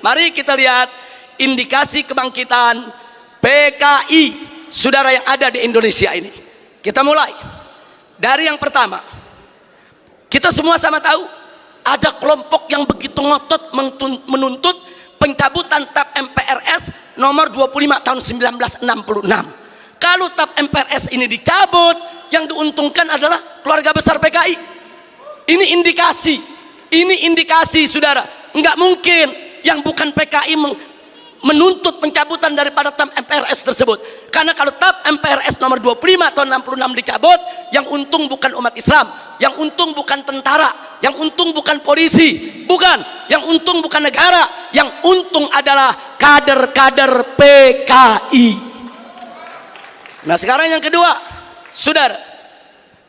Mari kita lihat indikasi kebangkitan PKI saudara yang ada di Indonesia ini. Kita mulai dari yang pertama. Kita semua sama tahu ada kelompok yang begitu ngotot menuntut pencabutan TAP MPRS nomor 25 tahun 1966. Kalau TAP MPRS ini dicabut, yang diuntungkan adalah keluarga besar PKI. Ini indikasi saudara. Enggak mungkin yang bukan PKI menuntut pencabutan daripada TAP MPRS tersebut. Karena kalau TAP MPRS nomor 25 tahun 66 dicabut, yang untung bukan umat Islam, yang untung bukan tentara, yang untung bukan polisi, bukan, yang untung bukan negara, yang untung adalah kader-kader PKI. Nah sekarang yang kedua, saudara,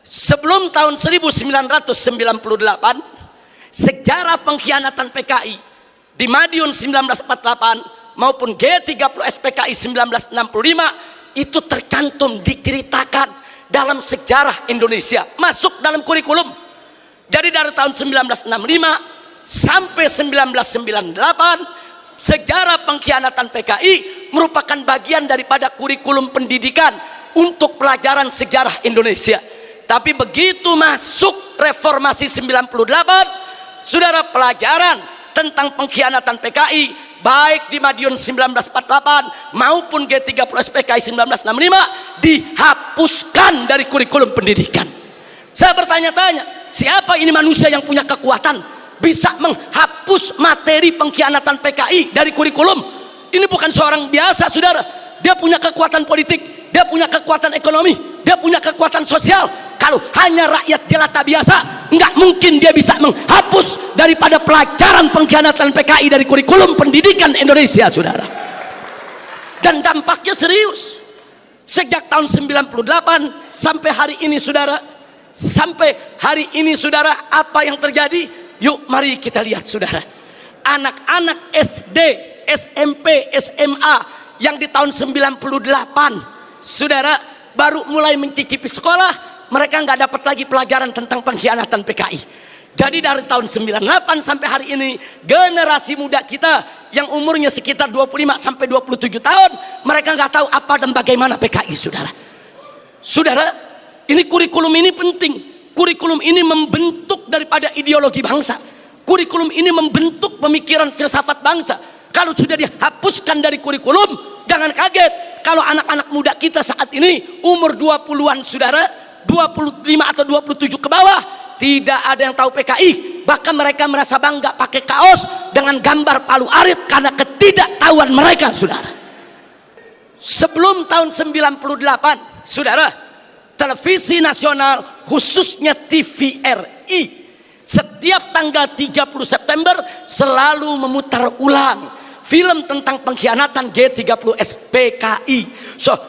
sebelum tahun 1998, sejarah pengkhianatan PKI di Madiun 1948 maupun G30S PKI 1965 itu tercantum, diceritakan dalam sejarah Indonesia, masuk dalam kurikulum. Jadi dari tahun 1965 sampai 1998 sejarah pengkhianatan PKI merupakan bagian daripada kurikulum pendidikan untuk pelajaran sejarah Indonesia. Tapi begitu masuk reformasi 98, saudara, pelajaran tentang pengkhianatan PKI baik di Madiun 1948 maupun G30S PKI 1965 dihapuskan dari kurikulum pendidikan. Saya bertanya-tanya, siapa ini manusia yang punya kekuatan bisa menghapus materi pengkhianatan PKI dari kurikulum? Ini bukan seorang biasa, saudara. Dia punya kekuatan politik, dia punya kekuatan ekonomi, dia punya kekuatan sosial. Kalau hanya rakyat jelata biasa, nggak mungkin dia bisa menghapus daripada pelajaran pengkhianatan PKI dari kurikulum pendidikan Indonesia, saudara. Dan dampaknya serius. Sejak tahun 98 sampai hari ini, saudara, apa yang terjadi? Yuk mari kita lihat, saudara. Anak-anak SD, SMP, SMA yang di tahun 98, saudara, baru mulai mencicipi sekolah, mereka nggak dapat lagi pelajaran tentang pengkhianatan PKI. Jadi dari tahun 98 sampai hari ini, generasi muda kita yang umurnya sekitar 25 sampai 27 tahun, mereka nggak tahu apa dan bagaimana PKI, saudara. Saudara, ini kurikulum ini penting. Kurikulum ini membentuk daripada ideologi bangsa. Kurikulum ini membentuk pemikiran filsafat bangsa. Kalau sudah dihapuskan dari kurikulum, jangan kaget kalau anak-anak muda kita saat ini umur 20-an, saudara, 25 atau 27 ke bawah, tidak ada yang tahu PKI. Bahkan mereka merasa bangga pakai kaos dengan gambar Palu Arit karena ketidaktahuan mereka, saudara. Sebelum tahun 98, saudara, televisi nasional khususnya TVRI setiap tanggal 30 September selalu memutar ulang film tentang pengkhianatan G30S PKI.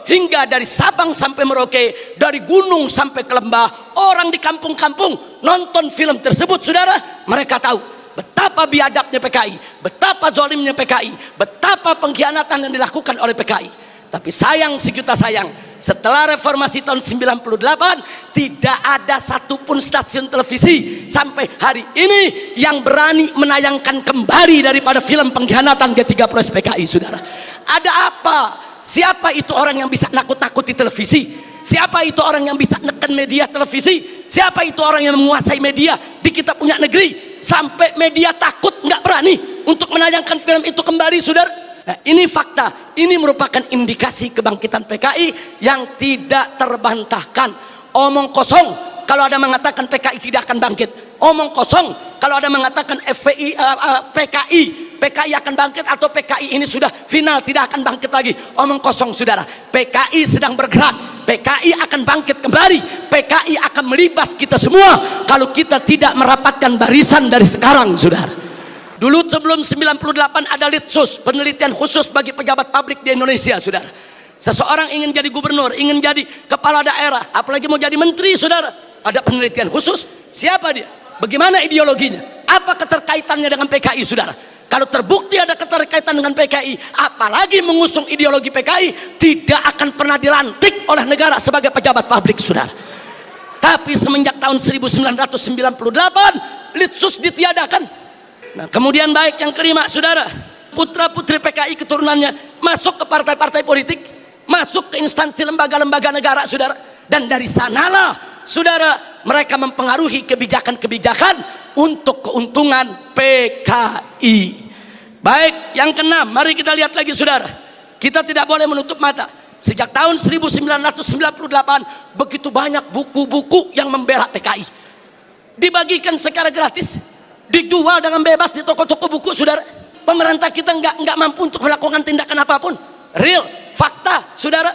Hingga dari Sabang sampai Merauke, dari gunung sampai ke lembah, orang di kampung-kampung nonton film tersebut, saudara. Mereka tahu betapa biadabnya PKI, betapa zalimnya PKI, betapa pengkhianatan yang dilakukan oleh PKI. Tapi sayang sejuta sayang, setelah reformasi tahun 98 tidak ada satupun stasiun televisi sampai hari ini yang berani menayangkan kembali daripada film pengkhianatan G30S PKI, saudara. Ada apa? Siapa itu orang yang bisa nakut-nakuti televisi? Siapa itu orang yang bisa neken media televisi? Siapa itu orang yang menguasai media di kita punya negeri sampai media takut, nggak berani untuk menayangkan film itu kembali, saudara? Nah, ini fakta, ini merupakan indikasi kebangkitan PKI yang tidak terbantahkan. Omong kosong kalau ada mengatakan PKI tidak akan bangkit. Omong kosong kalau ada mengatakan PKI akan bangkit atau PKI ini sudah final tidak akan bangkit lagi. Omong kosong, saudara. PKI sedang bergerak, PKI akan bangkit kembali, PKI akan melibas kita semua kalau kita tidak merapatkan barisan dari sekarang, saudara. Dulu sebelum 98 ada Litsus, penelitian khusus bagi pejabat publik di Indonesia, saudara. Seseorang ingin jadi gubernur, ingin jadi kepala daerah, apalagi mau jadi menteri, saudara, ada penelitian khusus. Siapa dia? Bagaimana ideologinya? Apa keterkaitannya dengan PKI, saudara? Kalau terbukti ada keterkaitan dengan PKI, apalagi mengusung ideologi PKI, tidak akan pernah dilantik oleh negara sebagai pejabat publik, saudara. Tapi semenjak tahun 1998 Litsus ditiadakan. Nah, kemudian baik yang kelima, saudara, putra-putri PKI keturunannya masuk ke partai-partai politik, masuk ke instansi lembaga-lembaga negara, saudara. Dan dari sanalah, saudara, mereka mempengaruhi kebijakan-kebijakan untuk keuntungan PKI. Baik, yang keenam, mari kita lihat lagi, saudara. Kita tidak boleh menutup mata. Sejak tahun 1998 begitu banyak buku-buku yang membela PKI. Dibagikan secara gratis, dijual dengan bebas di toko-toko buku, saudara. Pemerintah kita nggak mampu untuk melakukan tindakan apapun. Real, fakta, saudara.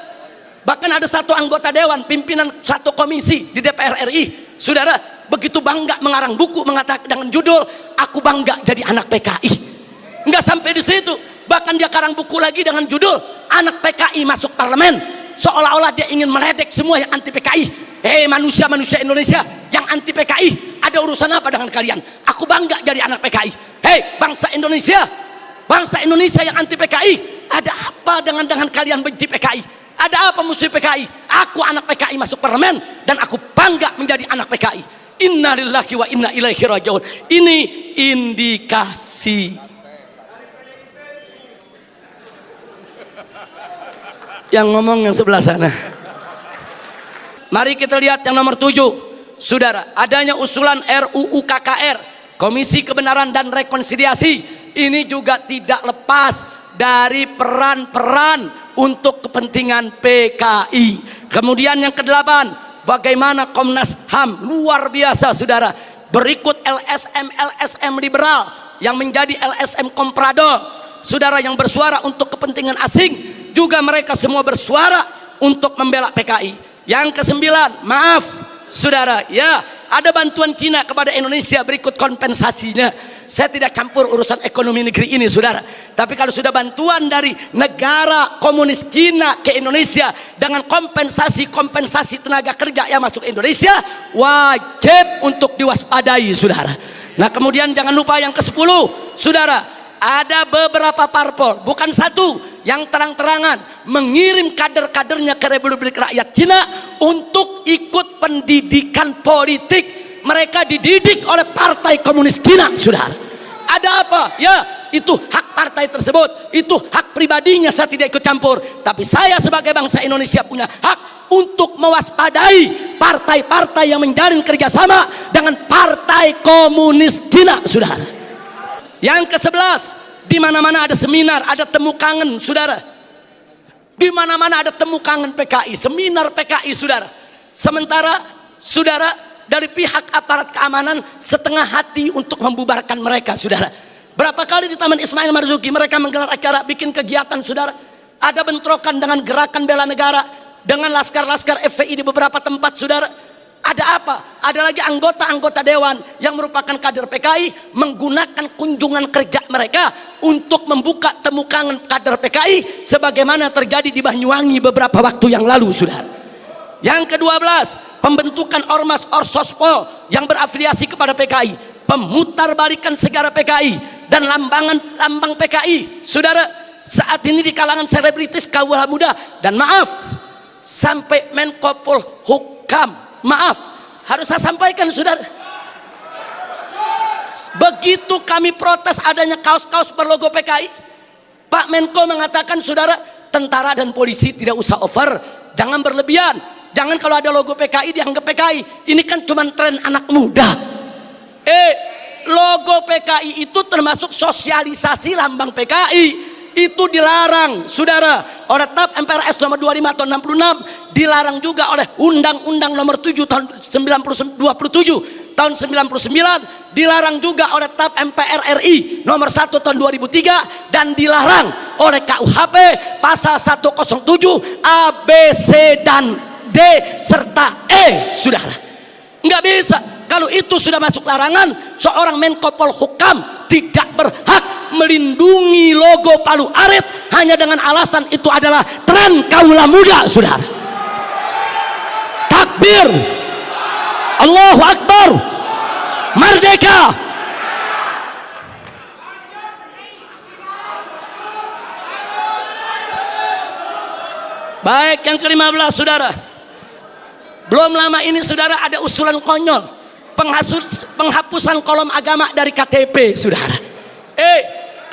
Bahkan ada satu anggota dewan, pimpinan satu komisi di DPR RI, saudara, begitu bangga mengarang buku mengatakan dengan judul "Aku Bangga Jadi Anak PKI". Nggak sampai di situ, bahkan dia karang buku lagi dengan judul "Anak PKI Masuk Parlemen", seolah-olah dia ingin meledek semua yang anti PKI. Manusia-manusia Indonesia yang anti PKI, ada urusan apa dengan kalian? Aku bangga jadi anak PKI. Bangsa Indonesia yang anti PKI, ada apa dengan kalian benci PKI? Ada apa musuh PKI? Aku anak PKI masuk parlemen dan aku bangga menjadi anak PKI. Inna lillahi wa inna ilaihi rajiun. Ini indikasi. Yang ngomong yang sebelah sana. Mari kita lihat yang nomor 7, saudara. Adanya usulan RUU KKR, Komisi Kebenaran dan Rekonsiliasi. Ini juga tidak lepas dari peran-peran untuk kepentingan PKI. Kemudian yang ke-8, bagaimana Komnas HAM, luar biasa, saudara. Berikut LSM liberal yang menjadi LSM komprador, saudara, yang bersuara untuk kepentingan asing. Juga mereka semua bersuara untuk membela PKI. Yang ke-9, maaf saudara, ya, ada bantuan Cina kepada Indonesia, berikut kompensasinya. Saya tidak campur urusan ekonomi negeri ini, saudara. Tapi kalau sudah bantuan dari negara komunis Cina ke Indonesia dengan kompensasi tenaga kerja yang masuk Indonesia, wajib untuk diwaspadai, saudara. Nah, kemudian jangan lupa yang ke-10, saudara. Ada beberapa parpol, bukan satu, yang terang-terangan mengirim kader-kadernya ke Republik Rakyat Cina untuk ikut pendidikan politik. Mereka dididik oleh Partai Komunis Cina, saudara. Ada apa? Ya, itu hak partai tersebut, itu hak pribadinya, saya tidak ikut campur. Tapi saya sebagai bangsa Indonesia punya hak untuk mewaspadai partai-partai yang menjalin kerjasama dengan Partai Komunis Cina, saudara. Yang ke-11, di mana-mana ada seminar, ada temu kangen, saudara. Di mana-mana ada temu kangen PKI, seminar PKI, saudara. Sementara, saudara, dari pihak aparat keamanan setengah hati untuk membubarkan mereka, saudara. Berapa kali di Taman Ismail Marzuki mereka menggelar acara, bikin kegiatan, saudara. Ada bentrokan dengan gerakan bela negara, dengan laskar-laskar FPI di beberapa tempat, saudara. Ada apa? Ada lagi anggota-anggota dewan yang merupakan kader PKI menggunakan kunjungan kerja mereka untuk membuka temu kangen kader PKI sebagaimana terjadi di Banyuwangi beberapa waktu yang lalu, saudara. Yang ke-12, pembentukan ormas Orsospol yang berafiliasi kepada PKI, pemutarbalikan segara PKI dan lambang PKI, saudara. Saat ini di kalangan selebritis kaula muda, dan maaf, sampai Menko Polhukam, maaf, harus saya sampaikan, saudara. Begitu kami protes adanya kaos-kaos berlogo PKI, Pak Menko mengatakan, saudara, tentara dan polisi tidak usah over, jangan berlebihan, jangan kalau ada logo PKI dianggap PKI. Ini kan cuma tren anak muda. Logo PKI itu termasuk sosialisasi lambang PKI. Itu dilarang, saudara, oleh TAP MPRS nomor 25 tahun 66, dilarang juga oleh Undang-Undang nomor 7 tahun 27 tahun 99, dilarang juga oleh TAP MPR RI nomor 1 tahun 2003, dan dilarang oleh KUHP pasal 107 A, B, C, dan D serta E, saudara. Nggak bisa. Kalau itu sudah masuk larangan, seorang Menko Polhukam tidak berhak melindungi logo Palu Arit hanya dengan alasan itu adalah tren kaula muda, saudara. Takbir, Allahu Akbar, merdeka. Baik, yang ke-15, saudara. Belum lama ini, saudara, ada usulan konyol penghapusan kolom agama dari KTP, saudara.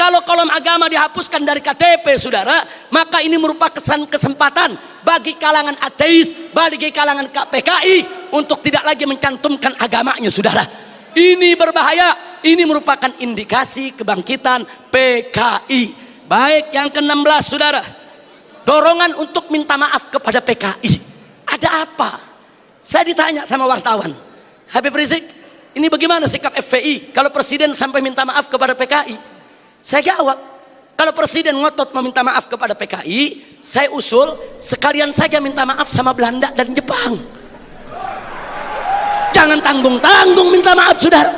kalau kolom agama dihapuskan dari KTP, saudara, maka ini merupakan kesempatan bagi kalangan ateis, bagi kalangan PKI untuk tidak lagi mencantumkan agamanya, saudara. Ini berbahaya. Ini merupakan indikasi kebangkitan PKI. Baik, yang ke-16, saudara, dorongan untuk minta maaf kepada PKI. Ada apa? Saya ditanya sama wartawan, Habib Rizik, ini bagaimana sikap FPI kalau presiden sampai minta maaf kepada PKI? Saya jawab, kalau presiden ngotot meminta maaf kepada PKI, saya usul sekalian saja minta maaf sama Belanda dan Jepang. Jangan tanggung-tanggung minta maaf, saudara.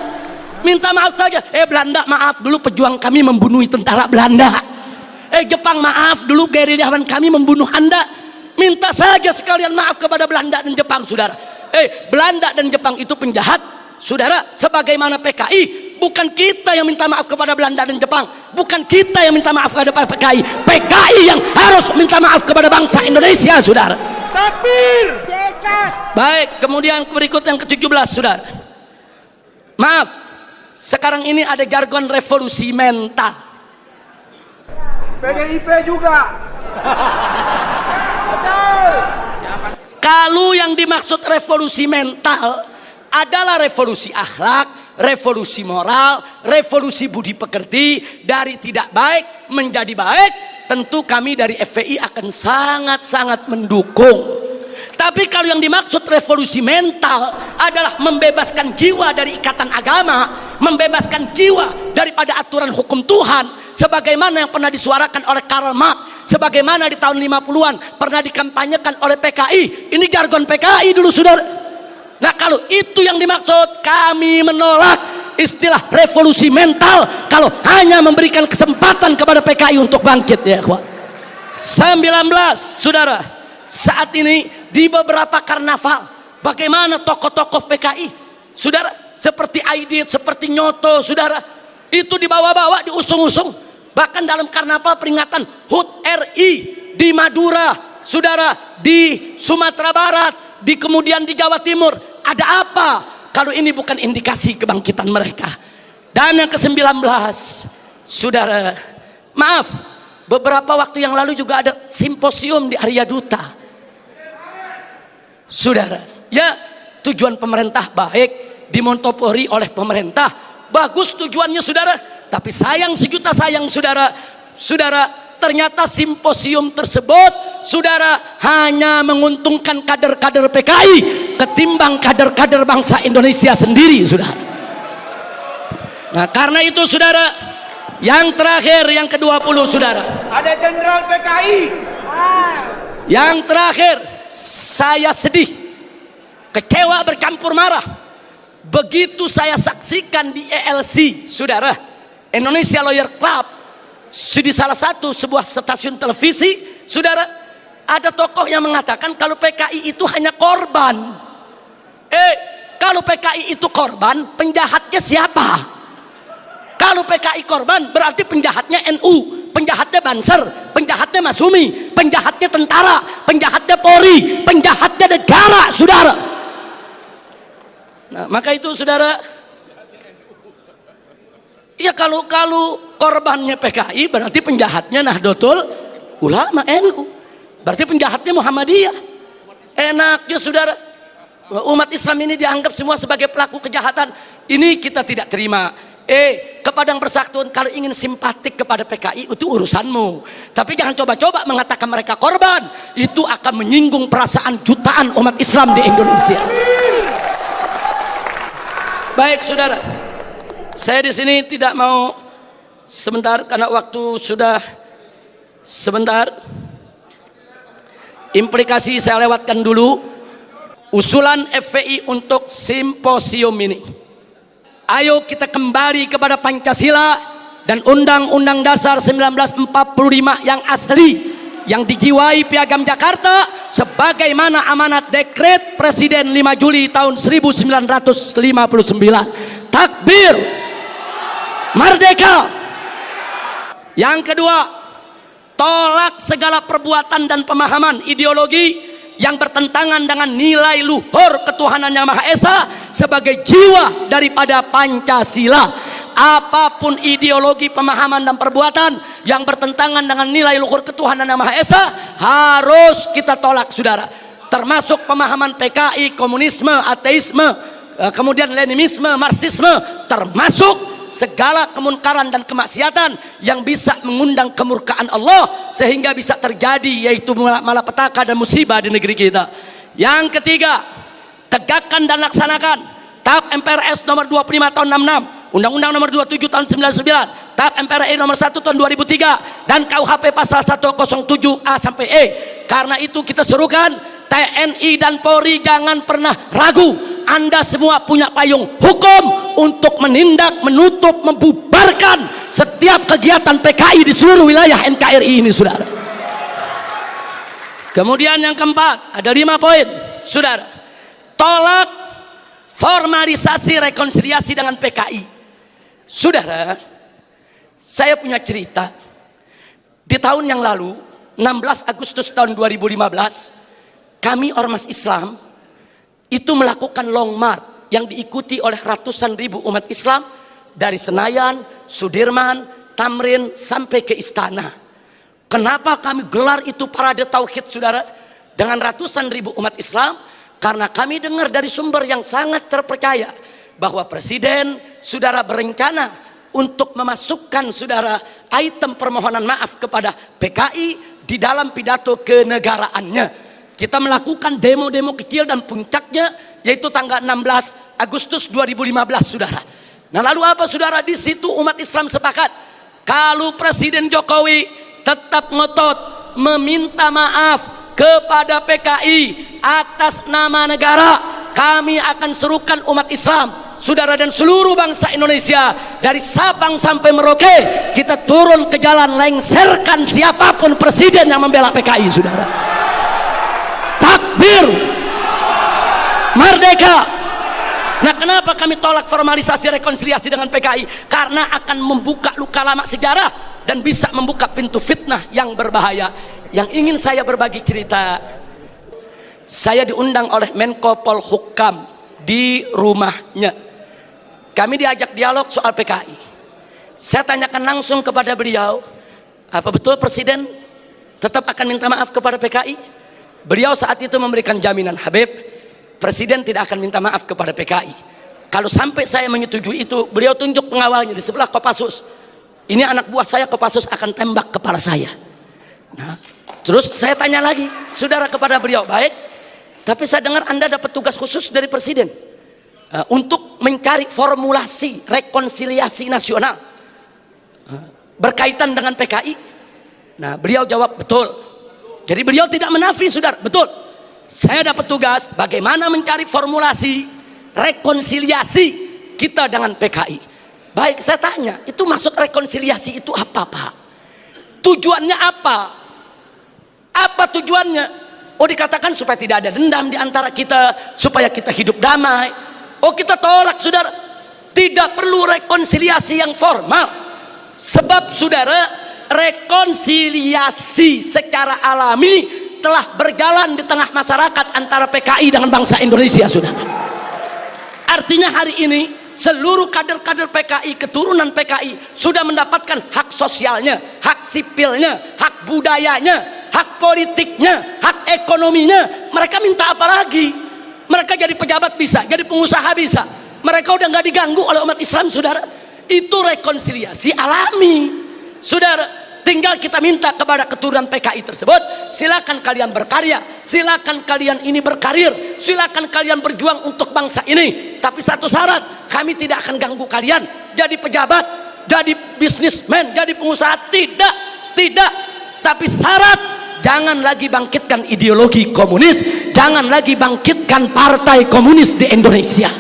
Minta maaf saja. Belanda, maaf dulu pejuang kami membunuh tentara Belanda. Jepang, maaf dulu gerilyawan kami membunuh Anda. Minta saja sekalian maaf kepada Belanda dan Jepang, saudara. Belanda dan Jepang itu penjahat, saudara. Sebagaimana PKI, bukan kita yang minta maaf kepada Belanda dan Jepang, bukan kita yang minta maaf kepada PKI. PKI yang harus minta maaf kepada bangsa Indonesia, saudara. Takbir. Baik, kemudian berikut yang ke-17, saudara. Maaf, sekarang ini ada jargon revolusi mental. PDIP juga. Kalau yang dimaksud revolusi mental adalah revolusi akhlak, revolusi moral, revolusi budi pekerti, dari tidak baik menjadi baik, tentu kami dari FPI akan sangat-sangat mendukung. Tapi kalau yang dimaksud revolusi mental adalah membebaskan jiwa dari ikatan agama, membebaskan jiwa daripada aturan hukum Tuhan, sebagaimana yang pernah disuarakan oleh Karl Marx, sebagaimana di tahun 50-an pernah dikampanyekan oleh PKI. Ini jargon PKI dulu, saudara. Nah, kalau itu yang dimaksud, kami menolak istilah revolusi mental kalau hanya memberikan kesempatan kepada PKI untuk bangkit, ya kawan. 19, saudara, saat ini di beberapa karnaval, bagaimana tokoh-tokoh PKI, saudara, seperti Aidit, seperti Nyoto, saudara, itu dibawa-bawa, diusung-usung. Bahkan dalam karnaval peringatan HUT RI di Madura, saudara, di Sumatera Barat, kemudian di Jawa Timur. Ada apa kalau ini bukan indikasi kebangkitan mereka? Dan yang ke-19, saudara, maaf, beberapa waktu yang lalu juga ada simposium di Arya Duta, saudara. Ya, tujuan pemerintah baik, dimonopoli oleh pemerintah, bagus tujuannya, saudara. Tapi sayang sejuta sayang, saudara, ternyata simposium tersebut, saudara, hanya menguntungkan kader-kader PKI ketimbang kader-kader bangsa Indonesia sendiri, saudara. Nah, karena itu, saudara, yang terakhir, yang ke-20, saudara, Ada jenderal PKI. yang terakhir, saya sedih, kecewa bercampur marah begitu saya saksikan di ELC, saudara, Indonesia Lawyer Club, di salah satu sebuah stasiun televisi, saudara, ada tokoh yang mengatakan kalau PKI itu hanya korban. Kalau PKI itu korban, penjahatnya siapa? Kalau PKI korban, berarti penjahatnya NU, penjahatnya Banser, penjahatnya Masumi, penjahatnya tentara, penjahatnya Polri, penjahatnya negara, saudara. Nah, maka itu, saudara, ya kalau korbannya PKI, berarti penjahatnya Nahdlatul Ulama NU, berarti penjahatnya Muhammadiyah. Enaknya, saudara, umat Islam ini dianggap semua sebagai pelaku kejahatan. Ini kita tidak terima. Kepadang Persatuan, kalau ingin simpatik kepada PKI itu urusanmu, tapi jangan coba-coba mengatakan mereka korban. Itu akan menyinggung perasaan jutaan umat Islam di Indonesia. Baik, saudara, saya di sini tidak mau sebentar karena waktu sudah sebentar. Implikasi saya lewatkan dulu. Usulan FPI untuk simposium ini. Ayo kita kembali kepada Pancasila dan Undang-Undang Dasar 1945 yang asli, yang dijiwai Piagam Jakarta sebagaimana amanat Dekret Presiden 5 Juli tahun 1959. Takbir, merdeka. Yang kedua, tolak segala perbuatan dan pemahaman ideologi yang bertentangan dengan nilai luhur ketuhanan yang Maha Esa sebagai jiwa daripada Pancasila. apapun ideologi, pemahaman dan perbuatan yang bertentangan dengan nilai luhur ketuhanan Yang Maha Esa harus kita tolak, saudara. Termasuk pemahaman PKI, komunisme, ateisme, kemudian Leninisme, Marxisme, termasuk segala kemunkaran dan kemaksiatan yang bisa mengundang kemurkaan Allah sehingga bisa terjadi, yaitu malapetaka dan musibah di negeri kita. Yang ketiga, tegakkan dan laksanakan TAP MPRS nomor 25 tahun 66, Undang-Undang nomor 27 tahun 99, TAP MPRI nomor 1 tahun 2003, dan KUHP pasal 107A sampai E. Karena itu kita serukan TNI dan Polri jangan pernah ragu. Anda semua punya payung hukum untuk menindak, menutup, membubarkan setiap kegiatan PKI di seluruh wilayah NKRI ini, saudara. Kemudian yang keempat, ada 5 poin, saudara. Tolak formalisasi rekonsiliasi dengan PKI. Saudara, saya punya cerita. Di tahun yang lalu, 16 Agustus tahun 2015, kami Ormas Islam itu melakukan long march yang diikuti oleh ratusan ribu umat Islam dari Senayan, Sudirman, Tamrin sampai ke Istana. Kenapa kami gelar itu parade tauhid, saudara, dengan ratusan ribu umat Islam? Karena kami dengar dari sumber yang sangat terpercaya bahwa Presiden, saudara, berencana untuk memasukkan, saudara, item permohonan maaf kepada PKI di dalam pidato kenegaraannya. Kita melakukan demo-demo kecil dan puncaknya yaitu tanggal 16 Agustus 2015, saudara. Nah, lalu apa, saudara? Di situ umat Islam sepakat kalau Presiden Jokowi tetap ngotot meminta maaf kepada PKI atas nama negara, kami akan serukan umat Islam, saudara, dan seluruh bangsa Indonesia dari Sabang sampai Merauke, kita turun ke jalan lengserkan siapapun presiden yang membela PKI, saudara. Takbir, merdeka. Nah, kenapa kami tolak formalisasi rekonsiliasi dengan PKI? Karena akan membuka luka lama sejarah dan bisa membuka pintu fitnah yang berbahaya. Yang ingin saya berbagi cerita, saya diundang oleh Menko Polhukam di rumahnya. Kami diajak dialog soal PKI. Saya tanyakan langsung kepada beliau, apa betul Presiden tetap akan minta maaf kepada PKI? Beliau saat itu memberikan jaminan, Habib, Presiden tidak akan minta maaf kepada PKI. Kalau sampai saya menyetujui itu, beliau tunjuk pengawalnya di sebelah Kopassus. Ini anak buah saya, Kopassus akan tembak kepala saya. Nah, terus saya tanya lagi, saudara, kepada beliau, baik, tapi saya dengar Anda dapat tugas khusus dari Presiden untuk mencari formulasi rekonsiliasi nasional berkaitan dengan PKI. Nah, beliau jawab betul. Jadi beliau tidak menafi, saudara, betul. Saya dapat tugas bagaimana mencari formulasi rekonsiliasi kita dengan PKI. Baik, saya tanya, itu maksud rekonsiliasi itu apa, Pak? Tujuannya apa? Apa tujuannya? Oh, dikatakan supaya tidak ada dendam di antara kita, supaya kita hidup damai. Oh, kita tolak, saudara. Tidak perlu rekonsiliasi yang formal. Sebab, saudara, rekonsiliasi secara alami telah berjalan di tengah masyarakat antara PKI dengan bangsa Indonesia, saudara. Artinya hari ini seluruh kader-kader PKI, keturunan PKI sudah mendapatkan hak sosialnya, hak sipilnya, hak budayanya, hak politiknya, hak ekonominya. Mereka minta apa lagi? Mereka jadi pejabat bisa, jadi pengusaha bisa. Mereka udah nggak diganggu oleh umat Islam, saudara. Itu rekonsiliasi alami, saudara. Tinggal kita minta kepada keturunan PKI tersebut, silakan kalian berkarya, silakan kalian ini berkarir, silakan kalian berjuang untuk bangsa ini. Tapi satu syarat, kami tidak akan ganggu kalian jadi pejabat, jadi bisnismen, jadi pengusaha. Tidak. Tapi syarat, jangan lagi bangkitkan ideologi komunis, jangan lagi bangkitkan partai komunis di Indonesia.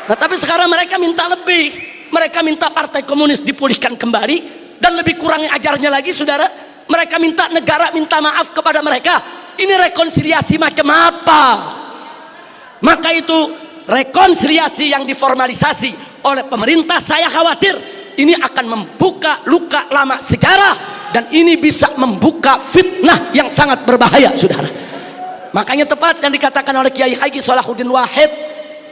Nah, tapi sekarang mereka minta lebih, mereka minta partai komunis dipulihkan kembali. Dan lebih kurang ajarnya lagi, saudara, mereka minta negara minta maaf kepada mereka. Ini rekonsiliasi macam apa? Maka itu rekonsiliasi yang diformalisasi oleh pemerintah, saya khawatir ini akan membuka luka lama sejarah dan ini bisa membuka fitnah yang sangat berbahaya, saudara. Makanya tepat yang dikatakan oleh Kiai Haji Salahuddin Wahid,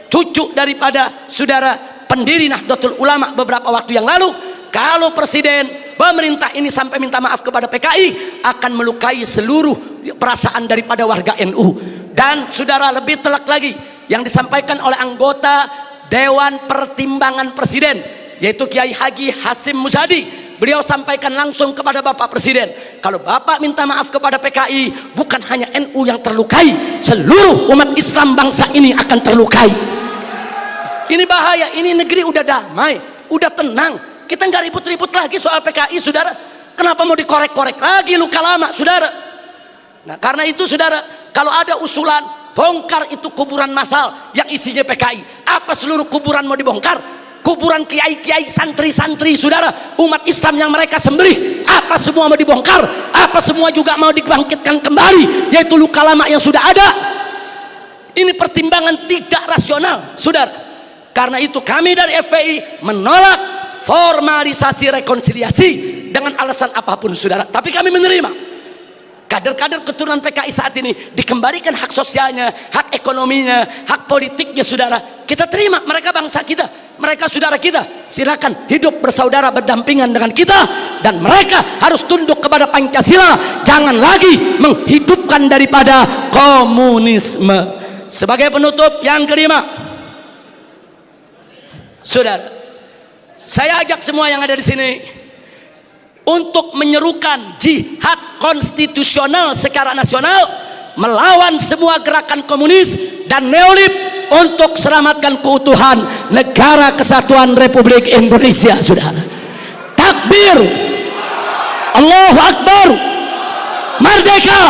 cucu daripada saudara pendiri Nahdlatul Ulama beberapa waktu yang lalu, kalau presiden pemerintah ini sampai minta maaf kepada PKI akan melukai seluruh perasaan daripada warga NU. Dan saudara, lebih telak lagi yang disampaikan oleh anggota Dewan Pertimbangan Presiden, yaitu Kiai Haji Hasyim Muzadi. Beliau sampaikan langsung kepada Bapak Presiden, kalau Bapak minta maaf kepada PKI, bukan hanya NU yang terlukai, seluruh umat Islam bangsa ini akan terlukai. Ini bahaya, ini negeri udah damai, udah tenang, kita nggak ribut-ribut lagi soal PKI, saudara. Kenapa mau dikorek-korek lagi luka lama, saudara? Nah, karena itu saudara, kalau ada usulan bongkar itu kuburan massal yang isinya PKI, apa seluruh kuburan mau dibongkar? Kuburan kiai-kiai, santri-santri, saudara, umat Islam yang mereka sembelih, apa semua mau dibongkar? Apa semua juga mau dibangkitkan kembali, yaitu luka lama yang sudah ada? Ini pertimbangan tidak rasional, saudara. Karena itu kami dari FPI menolak formalisasi rekonsiliasi dengan alasan apapun, saudara. Tapi kami menerima kader-kader keturunan PKI saat ini dikembalikan hak sosialnya, hak ekonominya, hak politiknya, saudara. Kita terima, mereka bangsa kita, mereka saudara kita. Silakan hidup bersaudara berdampingan dengan kita, dan mereka harus tunduk kepada Pancasila. Jangan lagi menghidupkan daripada komunisme. Sebagai penutup yang kelima, saudara, saya ajak semua yang ada di sini untuk menyerukan jihad konstitusional secara nasional melawan semua gerakan komunis dan neolib untuk selamatkan keutuhan negara kesatuan Republik Indonesia, saudara. Takbir, Allahu Akbar, merdeka.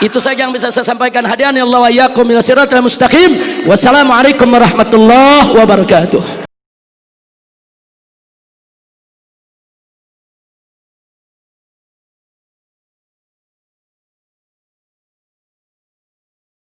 Itu saja yang bisa saya sampaikan. Hadiahnya Allah wa iyyakum ila siratal mustaqim. Wassalamualaikum warahmatullahi wabarakatuh.